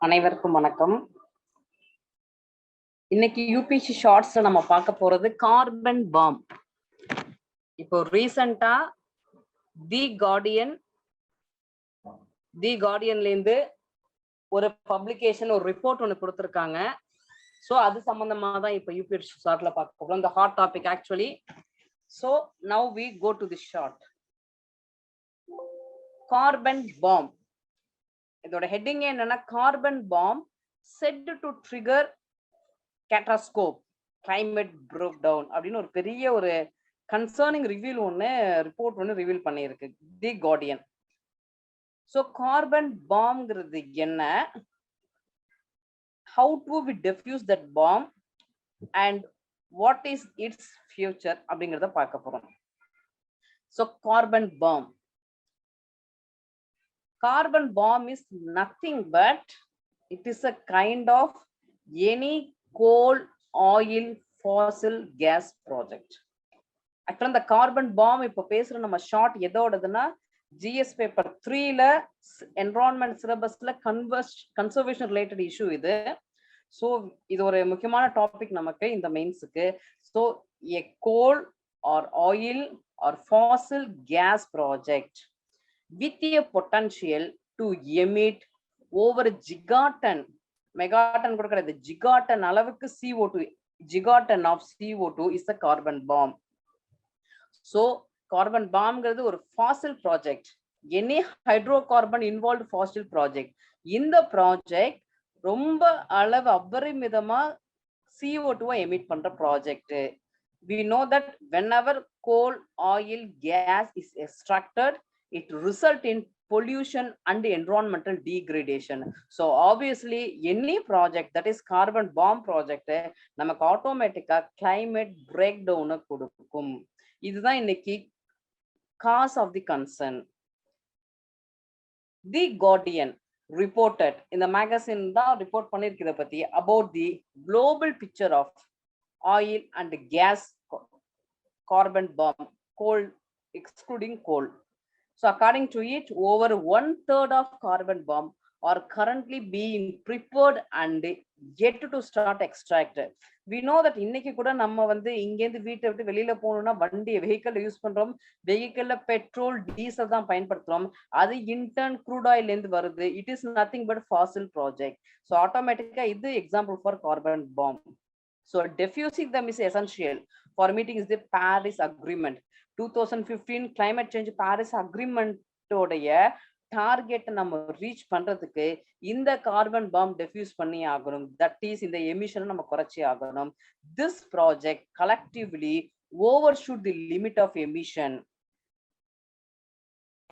அனைவருக்கும் வணக்கம். இன்னைக்கு யூபிஎஸ்சி ஷார்ட்ஸ்ல நம்ம பார்க்க போறது கார்பன் பாம். இப்போ ரீசெண்டா தி கார்டியன்ல இருந்து ஒரு பப்ளிகேஷன் ஒரு ரிப்போர்ட் ஒன்று கொடுத்துருக்காங்க. ஸோ அது சம்பந்தமா தான் இப்போ யூபிஎஸ்சி ஷார்ட்ல பார்க்க போறோம். இந்த hot topic actually. So now we go to the short. Carbon bomb. இதோட ஹெட்டிங் என்னன்னா carbon bomb set to trigger catastrophic climate break டவுன் அப்படின்னு ஒரு பெரிய ஒரு கன்சர்னிங் ரிப்போர்ட் ஒன்று ரிவீல் பண்ணியிருக்கு தி கார்டியன். ஸோ கார்பன் பாம்ங்கிறது என்ன, how do we defuse that bomb and what is its future அப்படிங்கிறத பார்க்க போறோம். So carbon bomb. Carbon bomb is nothing but it is a kind of any coal, oil, fossil gas project. Actually the carbon bomb இப்ப பேசுற நம்ம short எதோடதுன்னா GS paper 3ல environment சிலபஸ்ல conservation related issue இது. ஸோ இது ஒரு முக்கியமான டாபிக் நமக்கு இந்த மெயின்ஸுக்கு. So a coal or oil or fossil gas project with a potential to emit over gigaton, megaton கூட கிடையாது, gigaton அளவுக்கு CO2, gigaton of CO2 is a carbon bomb. So carbon bombங்கிறது ஒரு fossil project, any hydrocarbon involved fossil project. இந்த project ரொம்ப அளவு அபரிமிதமா CO2 emit பண்ற project. We know that whenever coal, oil, gas is extracted, it result in pollution and environmental degradation. So obviously any project that is carbon bomb project நமக்கு ஆட்டோமேட்டிக்கா climate breakdown கொடுக்கும். இதுதான் இன்னைக்கு cause of the concern. The Guardian reported in the magazine தான் report பண்ணிருக்கிறத பத்தி about the global picture of oil and gas carbon bomb, coal excluding coal. So according to it, over 1/3 of carbon bomb are currently being prepared and yet to start extracted. We know that இன்னைக்கு கூட நம்ம இங்க இருந்து வீட்டை விட்டு வெளியில போகணும்னா vehicle use பண்றோம். வெஹிக்கிள்ல பெட்ரோல் டீசல் தான் பயன்படுத்துறோம். அது இன்டர்ன் க்ரூட் ஆயில் இருந்து வருது. It is nothing but fossil project. So ஆட்டோமேட்டிக்கா இது example for carbon bomb. So diffusing them is essential for meeting the Paris Agreement. 2015 climate change Paris Agreement உடைய target நம்ம reach பண்றதுக்கு இந்த கார்பன் பாம் டிஃப்யூஸ் பண்ணி ஆகணும். தட் இஸ் இந்த emission நம்ம குறைச்சி ஆகணும். This project collectively overshoot the limit of emission.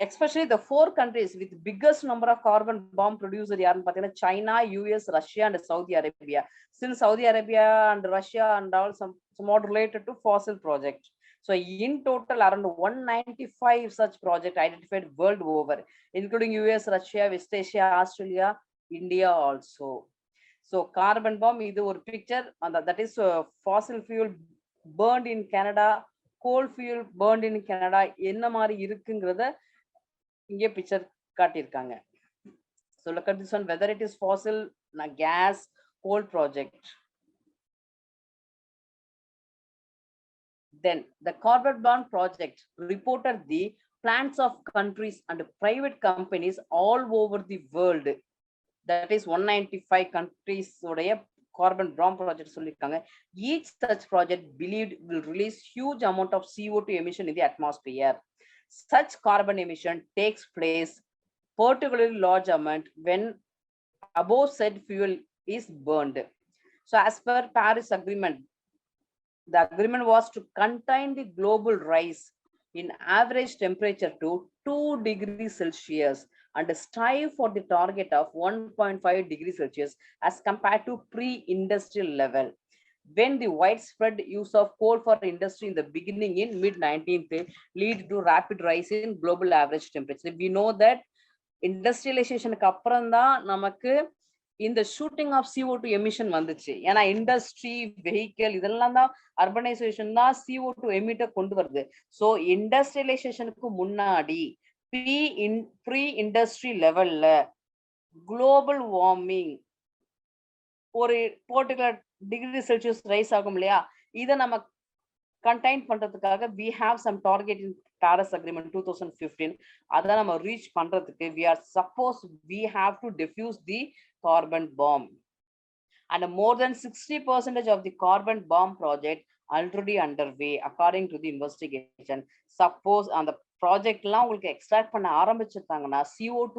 Especially the 4 countries with biggest number of carbon bomb producer யாருன்னு பார்த்தீங்கன்னா China, US, Russia and Saudi Arabia. Since Saudi Arabia and Russia and all somewhat related to fossil project. So in total around 195 such projects identified world over, including US, Russia, West Asia, Australia, India also. So carbon bomb is ஒரு picture that is fossil fuel burned in Canada, coal fuel burned in Canada என்ன மாதிரி இருக்குங்கிறத இங்கே picture காட்டியிருக்காங்க. So look at this one, whether it is fossil, gas, coal project. Then the carbon bomb project reported the plans of countries and private companies all over the world. That is 195 countries உடைய carbon bomb project சொல்லிருக்காங்க. Each such project believed will release huge amount of CO2 emission in the atmosphere. Such carbon emission takes place particularly large amount when above said fuel is burned. So as per Paris Agreement, the agreement was to contain the global rise in average temperature to 2 degrees Celsius and strive for the target of 1.5 degrees Celsius as compared to pre-industrial level. When the widespread use of coal for industry in the beginning in mid-19th lead to rapid rise in global average temperature. We know that industrializationக்கு அப்புறம் தான் நமக்கு இந்த shooting of CO2 emission வந்துச்சு. ஏன்னா industry, vehicle இதெல்லாம் தான் urbanisation தான் CO2 எமிட்டை கொண்டு வருது. ஸோ இண்டஸ்ட்ரியலைசேஷனுக்கு முன்னாடி ப்ரீ இண்டஸ்ட்ரி லெவல்ல global warming ஒரு particular degree Celsius ரைஸ் ஆகும் இல்லையா, இதை நம்ம contain பண்றதுக்காக we have some target in Paris Agreement 2015. அதை நம்ம reach பண்றதுக்கு we have to diffuse the carbon bomb. And more than 60% of the carbon bomb project already underway according to the investigation. Suppose on the project எல்லாம் உங்களுக்கு extract பண்ண ஆரம்பிச்சிருக்காங்கன்னா CO2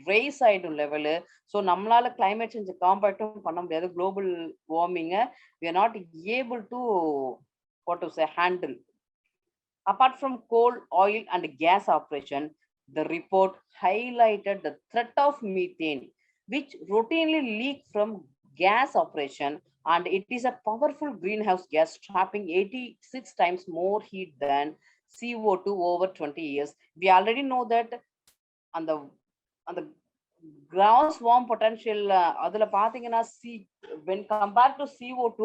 rise ஆயிடும் level. So நம்மளால climate change காம்பேக்டும் பண்ண முடியாது. Global வார்மிங்கை we are not able to what to say handle. Apart from coal, oil and gas operation, the report highlighted the threat of methane, which routinely leak from gas operation, and it is a powerful greenhouse gas trapping 86 times more heat than CO2 over 20 years. We already know that on the gross warm potential அதுல பாத்தீங்கன்னா when compared to CO2,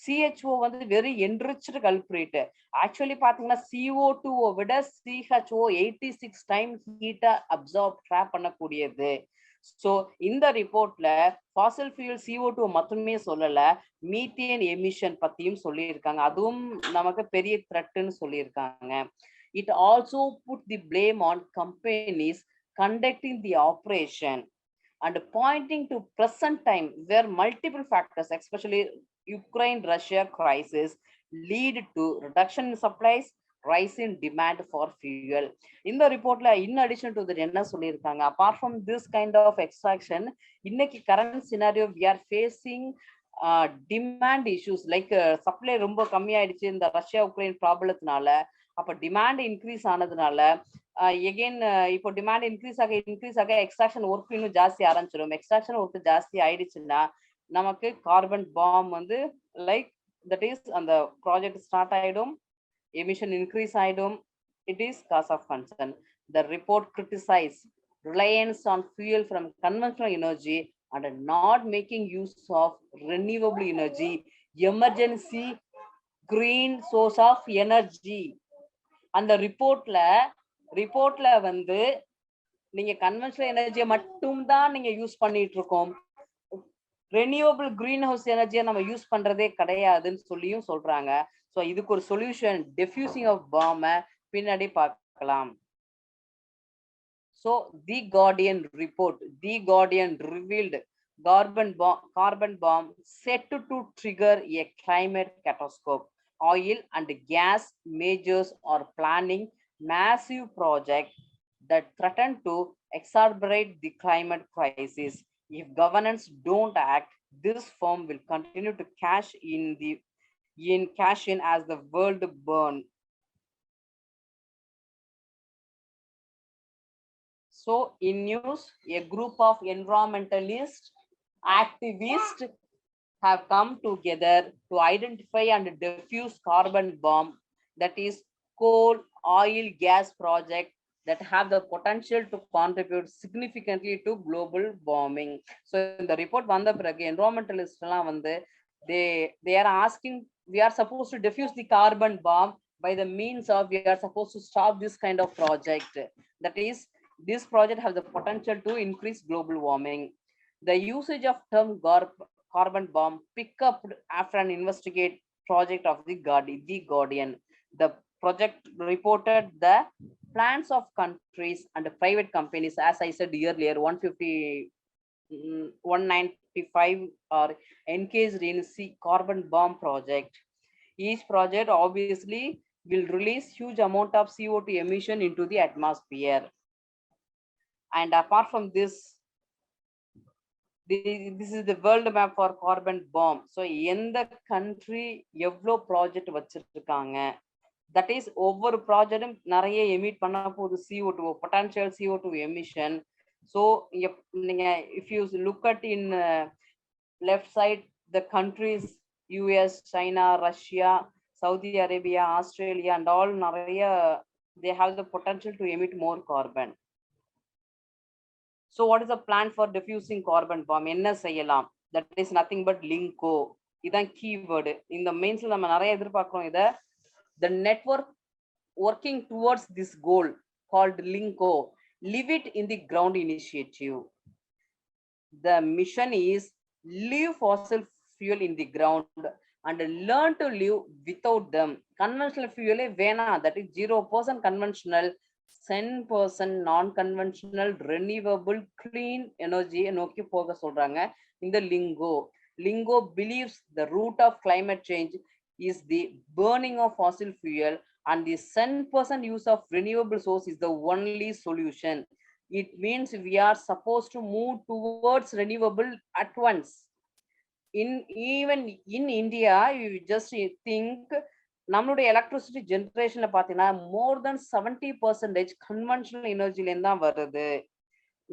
CHO வந்து very enriched culprit. Actually பாத்தீங்கன்னா CO2 விட CHO 86 times heat absorb trap பண்ணக்கூடியது. So இந்த ரிப்போர்ட்ல Fazil fuel CO2 மட்டுமே சொல்லல, methane emission பத்தியும் சொல்லியிருக்காங்க. அதுவும் நமக்கு பெரிய த்ரெட்னு சொல்லியிருக்காங்க. It also put the blame on companies conducting the operation and pointing to present time where multiple factors, especially Ukraine-Russia crisis, lead to reduction in supplies, rise in demand for fuel. In the report, in addition to the என்ன சொல்லியிருக்காங்க, apart from this kind of extraction, இன்னைக்கு current scenario we are facing demand issues like supply ரொம்ப கம்மியாயிடுச்சு இந்த Russia Ukraine ப்ராப்ளத்தினால. அப்ப demand increase ஆனதுனால again இப்போ டிமாண்ட் இன்க்ரீஸ் ஆக எக்ஸ்ட்ராக்ஷன் ஒர்க் இன்னும் ஜாஸ்தி ஆரம்பிச்சிடும். எக்ஸ்ட்ராக்ஷன் ஒர்க் ஜாஸ்தி ஆயிடுச்சுன்னா நமக்கு கார்பன் பாம் வந்து லைக் தட் இஸ் அந்த ப்ராஜெக்ட் ஸ்டார்ட் ஆயிடும், எமிஷன் இன்க்ரீஸ் ஆயிடும். It is cause of concern. The report criticized reliance on fuel from conventional energy and not making use of renewable energy, emergency green source of energy. அந்த ரிப்போர்ட்ல வந்து நீங்க conventional எனர்ஜியை மட்டும் தான் நீங்க use பண்ணிட்டு இருக்கோம், ரெனியூவபிள் கிரீன் ஹவுஸ் எனர்ஜியை நம்ம யூஸ் பண்றதே கிடையாதுன்னு சொல்லியும் சொல்றாங்க. ஸோ இதுக்கு ஒரு சொல்யூஷன் டிஃப்யூசிங் ஆஃப் பாம் பின்னாடி பார்க்கலாம். So the Guardian report, the Guardian revealed carbon bomb set to trigger a climate catastrophe. Oil and gas majors are planning massive projects that threaten to exacerbate the climate crisis. If governments don't act, this firm will continue to cash in as the world burn. So in news, a group of environmentalist activists have come together to identify and diffuse carbon bomb, that is coal, oil, gas project that have the potential to contribute significantly to global warming. So in the report vanda pirage environmentalists எல்லாம் வந்து they are asking, we are supposed to diffuse the carbon bomb by the means of we are supposed to stop this kind of project, that is this project has the potential to increase global warming. The usage of term carbon bomb pick up after an investigate project of the Guardian. The project reported the plans of countries and private companies, as I said earlier, 195 are engaged in carbon bomb project. Each project obviously will release huge amount of CO2 emission into the atmosphere. And apart from this, this is the world map for carbon bomb. So எந்த country எவ்வளோ project வச்சிருக்காங்க, that is ஒவ்வொரு ப்ராஜெக்டும் நிறைய emit பண்ண போகுது CO2 potential CO2 emission. So நீங்க if you look at in left side the countries US, China, Russia, Saudi Arabia, Australia and all நிறைய they have the potential to emit more carbon. So what is the plan for diffusing carbon bomb? என்ன செய்யலாம்? That is nothing but LINCO. இதான் keyword. இந்த மெயின்ஸ்ல நம்ம நிறைய எதிர்பார்க்கிறோம் இத. The network working towards this goal called LINCO, Live It in the Ground initiative. The mission is leave fossil fuel in the ground and learn to live without them. Conventional fuel vena, that is 0% conventional, 10% non-conventional, renewable, clean energy nokki poga solranga. In the lingo believes the root of climate change is the burning of fossil fuel, and the 10% use of renewable source is the only solution. It means we are supposed to move towards renewable at once. Even in India, you just think நம்மளுடைய electricity ஜென்ரேஷன்ல பாத்தீங்கன்னா more than 70% conventional எனர்ஜில இருந்து தான் வருது.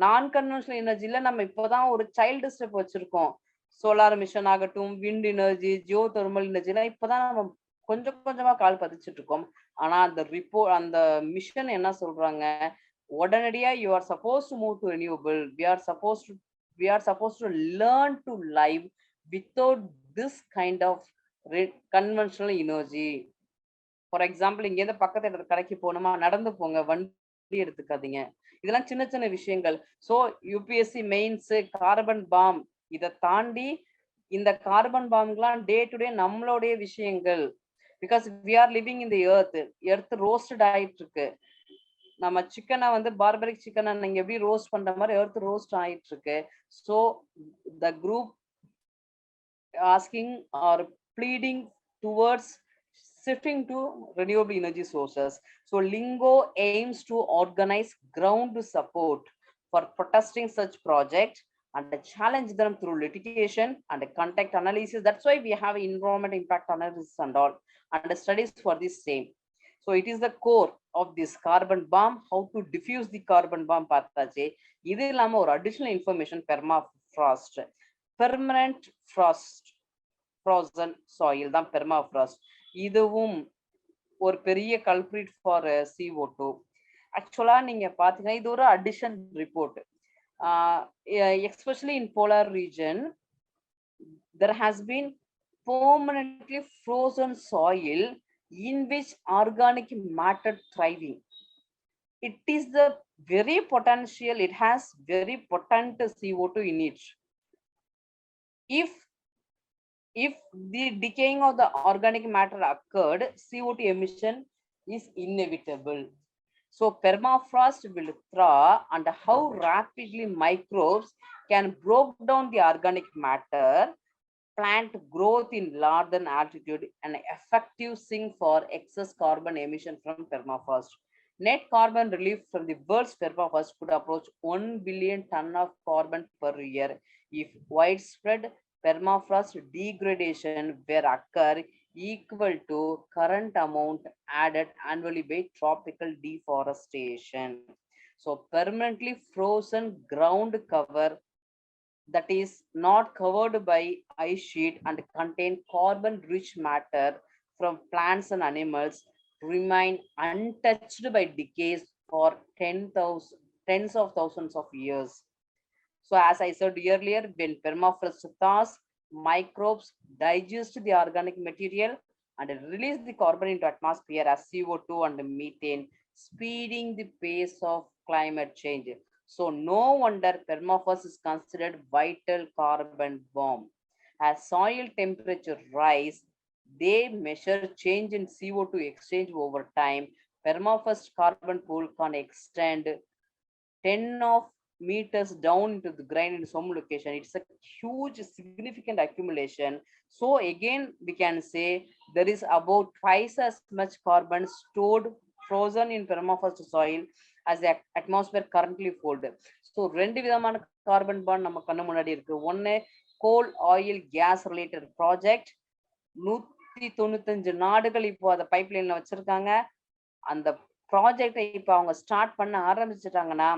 நான் conventional எனர்ஜில நம்ம இப்போதான் ஒரு சைல்டு ஸ்டெப் வச்சிருக்கோம். சோலார் மிஷன் ஆகட்டும், விண்ட் எனர்ஜி, ஜியோ தெர்மல் எனர்ஜிலாம் இப்பதான் நம்ம கொஞ்சம் கொஞ்சமா கால் பதிச்சுட்டு இருக்கோம். ஆனா அந்த மிஷன் என்ன சொல்றாங்க, உடனடியா you are supposed to move to renewable. We are supposed to learn to live without this kind of conventional energy. For example, இங்க இருந்து பக்கத்துல கடைக்கு போகணுமா, நடந்து போங்க, வண்டி எடுத்துக்காதீங்க. இதெல்லாம் சின்ன சின்ன விஷயங்கள். So UPSC mains, carbon bomb, இதை தாண்டி இந்த கார்பன் பாம்லாம் டே டு டே நம்மளுடைய விஷயங்கள். Because we are living in the earth roasted ஆயிட்டு இருக்கு. நம்ம சிக்கனை வந்து பார்பரிக் சிக்கனை நீங்க எப்படி ரோஸ்ட் பண்ற மாதிரி எர்த் ரோஸ்ட் ஆயிட்டு இருக்கு. So the group asking or pleading towards shifting to renewable energy sources. So Lingo aims to organize ground support for protesting such project and challenge them through litigation and contact analysis. That's why we have environment impact analysis and all and studies for this same. So it is the core of this carbon bomb. How to diffuse the carbon bomb பார்த்தாச்சு. இது இல்லாம ஒரு additional information, permafrost. Permanent frost, frozen soil தான் permafrost. இதுவும் ஒரு பெரிய culprit for CO2. ஆக்சுவலா நீங்க பாத்தீங்கன்னா இது ஒரு addition report. Especially in polar region there has been permanently frozen soil in which organic matter thriving. It is the very potential, it has very potent CO2 in it. If the decaying of the organic matter occurred, CO2 emission is inevitable. So permafrost will thaw, and how rapidly microbes can break down the organic matter, plant growth in northern altitude, an effective sink for excess carbon emission from permafrost. Net carbon relief from the world's permafrost could approach 1 billion ton of carbon per year if widespread permafrost degradation were occur equal to current amount added annually by tropical deforestation. So permanently frozen ground cover that is not covered by ice sheet and contain carbon rich matter from plants and animals remain untouched by decays for tens of thousands of years. So as I said earlier, when permafrost thaws, microbes digest the organic material and release the carbon into atmosphere as CO2 and methane, speeding the pace of climate change. So no wonder permafrost is considered vital carbon bomb. As soil temperature rise, they measure change in CO2 exchange over time. Permafrost carbon pool can extend 10 of meters down into the ground in some location. It's a huge significant accumulation. So again we can say there is about twice as much carbon stored frozen in permafrost soil as the atmosphere currently hold. So ரெண்டு விதமான carbon bond நம்ம கண்ணு முன்னாடி இருக்கு. ஒன்னு கோல் oil case related project, 195 நாடுகள் இப்போ அதை பைப்லைன்ல வச்சிருக்காங்க. அந்த ப்ராஜெக்டை இப்போ அவங்க ஸ்டார்ட் பண்ண ஆரம்பிச்சிட்டாங்கன்னா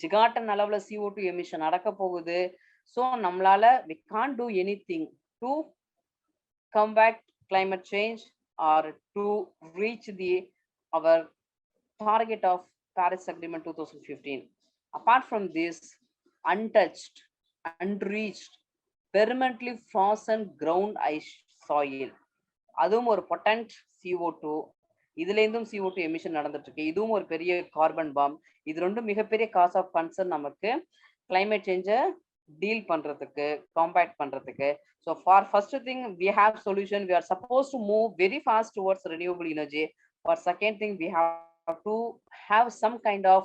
ஜிகாட்டன் அளவுல CO2 எமிஷன் நடக்க போகுது. ஸோ நம்மளால we can't do anything to combat climate change or to reach our target of Paris Agreement 2015. Apart from this, untouched, unreached, permanently frozen ground ice soil, அதுவும் ஒரு பொட்டன்ட் CO2. இதுல இருந்தும் CO2 emission நடந்துட்டு இருக்கு. இதுவும் ஒரு பெரிய கார்பன் பாம். இது ரெண்டும் மிகப்பெரிய காஸ் ஆஃப் கன்சர்ன் நமக்கு கிளைமேட் சேஞ்சை deal பண்றதுக்கு, combat பண்றதுக்கு. So for first thing, we have solution. We are supposed to move very fast towards renewable energy. For second thing, we have to have some kind of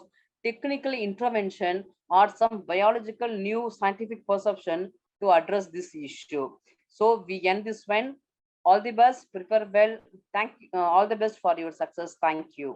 technical intervention or some biological new scientific perception to address this issue. So we end this one. All the best, prepare well. All the best for your success. Thank you.